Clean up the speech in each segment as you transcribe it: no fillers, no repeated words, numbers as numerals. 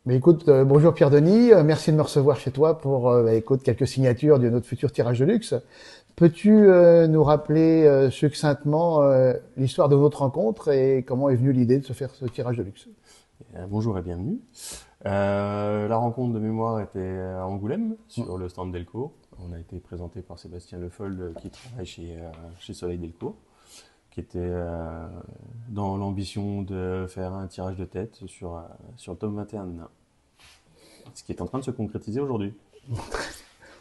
Mais écoute, bonjour Pierre-Denis, merci de me recevoir chez toi pour écoute, quelques signatures de notre futur tirage de luxe. Peux-tu nous rappeler succinctement l'histoire de votre rencontre et comment est venue l'idée de se faire ce tirage de luxe? Bonjour et bienvenue. La rencontre de mémoire était à Angoulême, sur le stand Delcourt. On a été présenté par Sébastien Le Foll, qui travaille chez Soleil Delcourt, qui était dans l'ambition de faire un tirage de tête sur le top 21 de Nain. Ce qui est en train de se concrétiser aujourd'hui.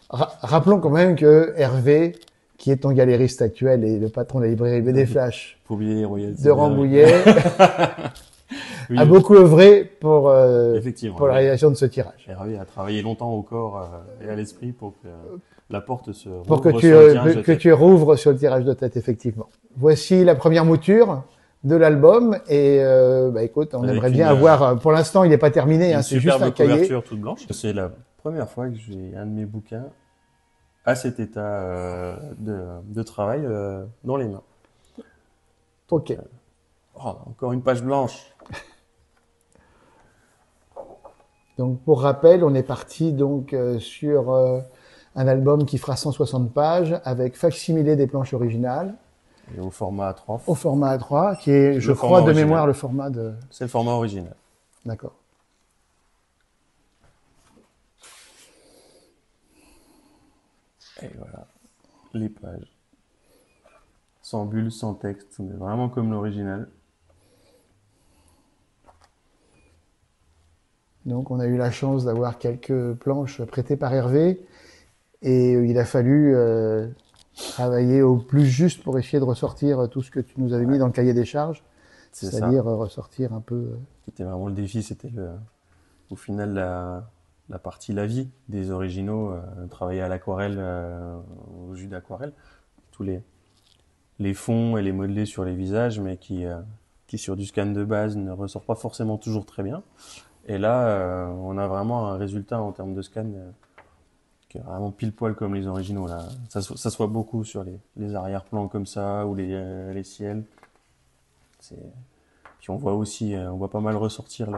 Rappelons quand même que Hervé, qui est ton galériste actuel et le patron de la librairie BD Flash Pauvier, Royal de Silver. Rambouillet, Oui, a beaucoup œuvré effectivement. pour la réalisation de ce tirage. Hervé a travaillé longtemps au corps et à l'esprit pour que la porte se Pour que rouvre sur le tirage de tête. tu rouvres sur le tirage de tête, effectivement. Voici la première mouture de l'album et écoute, on Avec aimerait bien une, avoir. Pour l'instant, il n'est pas terminé, Une c'est juste un superbe cahier. couverture toute blanche. C'est la première fois que j'ai un de mes bouquins à cet état de travail dans les mains. Ok. Oh, encore une page blanche. Donc pour rappel, on est parti donc sur un album qui fera 160 pages avec facsimilé des planches originales Et au format A3. au format A3, qui est, je Le crois, format de original. mémoire le format de. C'est le format original. D'accord. Et voilà, les pages. Sans bulles, sans texte, mais vraiment comme l'original. Donc on a eu la chance d'avoir quelques planches prêtées par Hervé et il a fallu travailler au plus juste pour essayer de ressortir tout ce que tu nous avais mis dans le cahier des charges, C'est ça. c'est-à-dire ressortir un peu. C'était vraiment le défi, c'était au final la partie la vie des originaux, travailler à l'aquarelle, au jus d'aquarelle, tous les fonds et les modelés sur les visages, mais qui sur du scan de base ne ressort pas forcément toujours très bien. Et là, on a vraiment un résultat en termes de scan qui est vraiment pile poil comme les originaux. Là, ça se voit beaucoup sur les arrière-plans comme ça ou les ciels. Puis on voit aussi, on voit pas mal ressortir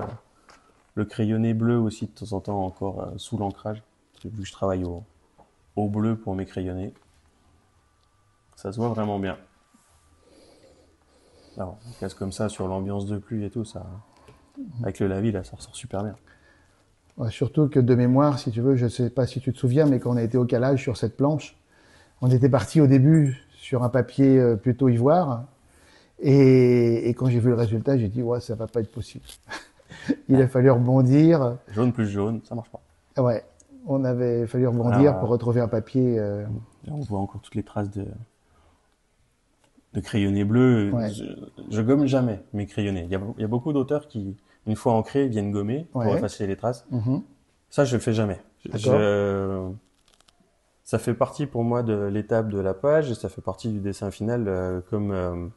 le crayonné bleu aussi de temps en temps encore sous l'ancrage. Vu que je travaille au bleu pour mes crayonnés, ça se voit vraiment bien. Alors, on casse comme ça sur l'ambiance de pluie et tout, ça, avec le lavis là, ça ressort super bien. Ouais, surtout que de mémoire, si tu veux, je ne sais pas si tu te souviens, mais quand on a été au calage sur cette planche, on était parti au début sur un papier plutôt ivoire. Et quand j'ai vu le résultat, j'ai dit, ouais, ça va pas être possible. Il a fallu rebondir. Jaune plus jaune, ça marche pas. Ouais, on avait fallu rebondir Alors, pour retrouver un papier. là, on voit encore toutes les traces de crayonnés bleus. Ouais. Je gomme jamais mes crayonnés. Il y a beaucoup d'auteurs qui, une fois ancrés, viennent gommer pour Ouais. effacer les traces. Mhm. Ça, je le fais jamais. D'accord. Ça fait partie pour moi de l'étape de la page et ça fait partie du dessin final comme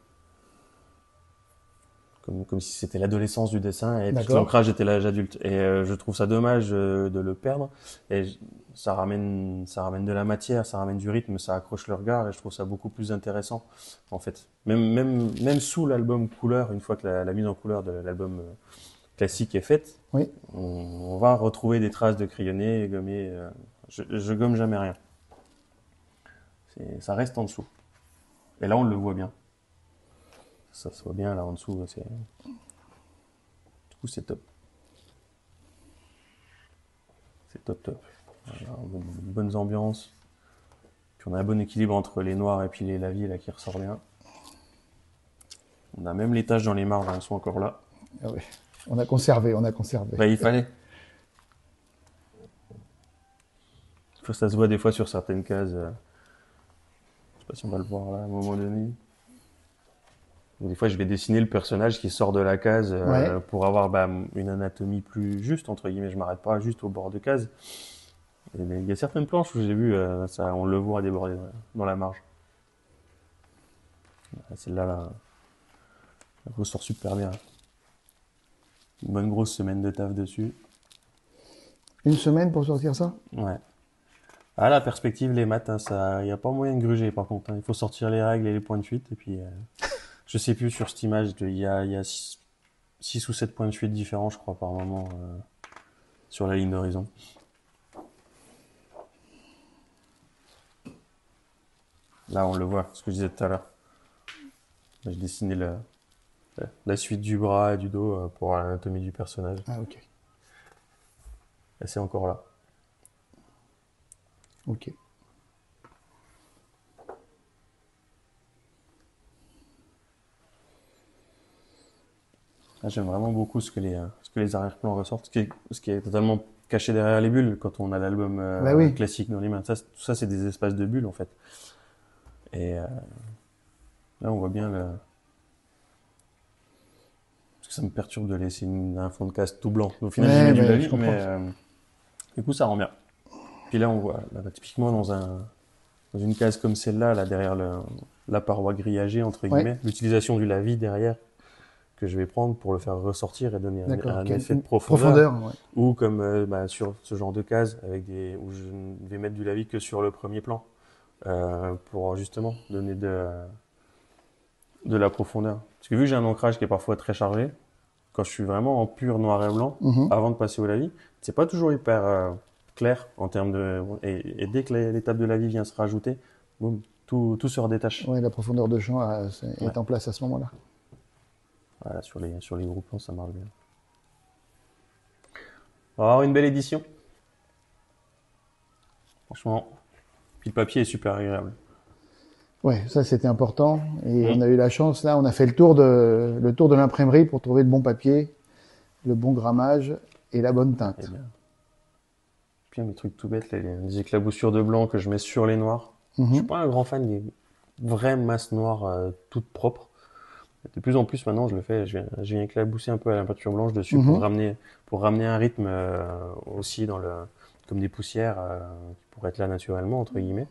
si c'était l'adolescence du dessin et puis que D'accord. l'ancrage était l'âge adulte. Et je trouve ça dommage de le perdre. Et ça ramène de la matière, ça ramène du rythme, ça accroche le regard et je trouve ça beaucoup plus intéressant en fait. Même sous l'album couleur, une fois que la mise en couleur de l'album classique est faite, Oui. on va retrouver des traces de crayonné, gommé. Je gomme jamais rien. Ça reste en dessous. Et là, on le voit bien. Ça se voit bien là en dessous. Du coup, c'est top. C'est top top. Voilà, bonnes ambiances. Puis on a un bon équilibre entre les noirs et puis les lavis là qui ressort bien. On a même les taches dans les marges, elles sont encore là. Ah oui. On a conservé, on a conservé. Bah, il fallait. Ça se voit des fois sur certaines cases. Je sais pas si on va le voir là à un moment donné. Des fois, je vais dessiner le personnage qui sort de la case Ouais. pour avoir une anatomie plus juste, entre guillemets. Je m'arrête pas juste au bord de case. Mais il y a certaines planches où j'ai vu, ça, on le voit déborder dans la marge. Celle-là, là, elle ressort super bien. Une bonne grosse semaine de taf dessus. Une semaine pour sortir ça? Ouais. Ah, la perspective, les maths, hein, il n'y a pas moyen de gruger par contre. Hein. Il faut sortir les règles et les points de fuite. Et puis, je sais plus sur cette image, il y a 6 ou 7 points de fuite différents, je crois, par moment. sur la ligne d'horizon. Là, on le voit, ce que je disais tout à l'heure. J'ai dessiné la suite du bras et du dos pour l'anatomie du personnage. Ah, ok. Et c'est encore là. Ok. Ah, j'aime vraiment beaucoup ce que les arrière-plans ressortent, ce qui est totalement caché derrière les bulles quand on a l'album Bah oui. classique dans les mains. Ça, tout ça, c'est des espaces de bulles en fait. Et là, on voit bien le. Parce que ça me perturbe de laisser un fond de case tout blanc. Au final, j'y Ouais, mets du bah, je lavis, comprends. mais du coup, ça rend bien. Puis là, on voit, là, typiquement dans une case comme celle-là, là derrière la paroi grillagée entre Ouais, guillemets, l'utilisation du lavis derrière que je vais prendre pour le faire ressortir et donner d'accord. un Ok. effet de Une profondeur. profondeur, ouais. Ou comme sur ce genre de case où je ne vais mettre du lavis que sur le premier plan pour justement donner de la profondeur. Parce que vu que j'ai un ancrage qui est parfois très chargé, quand je suis vraiment en pur noir et blanc, Mhm. avant de passer au lavis, c'est pas toujours hyper clair en termes de. Et dès que l'étape de lavis vient se rajouter, boum, tout se redétache. Ouais, la profondeur de champ Ouais. est en place à ce moment-là. Voilà, sur les gros plans, ça marche bien. On va avoir une belle édition. Franchement. Puis le papier est super agréable. Ouais, ça c'était important. Et Mmh. on a eu la chance, là, on a fait le tour de l'imprimerie pour trouver le bon papier, le bon grammage et la bonne Et teinte. bien. Puis mes trucs tout bêtes, les éclaboussures de blanc que je mets sur les noirs. Je suis Mhm. pas un grand fan des vraies masses noires toutes propres. De plus en plus maintenant, je le fais. Je viens éclabousser un peu à la peinture blanche dessus Mhm. pour ramener un rythme aussi comme des poussières qui pourraient être là naturellement entre guillemets.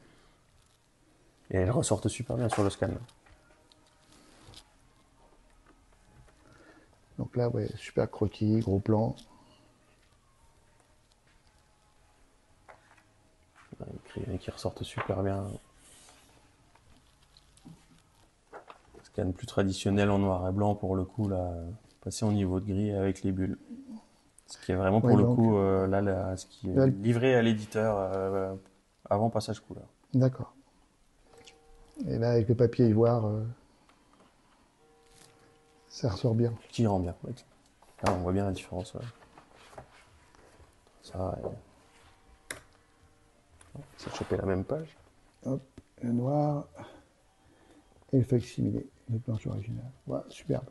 Et elles ressortent super bien sur le scan. Donc là, ouais, super croquis, gros plan. Qui ressortent super bien. Scan plus traditionnel en noir et blanc pour le coup là, passer au niveau de gris avec les bulles. Ce qui est vraiment Ouais, pour le donc, coup ce qui est là, livré à l'éditeur avant passage couleur. d'accord. Et là, avec le papier ivoire, ça ressort bien. Qui rend bien. Ouais. Là, on voit bien la différence. Ouais. Ça, c'est de choper la même page. Hop, le noir et le facsimilé, le planche original. Voilà, superbe.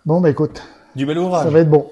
Bon, bah écoute, Du bel ça ouvrage. va être bon.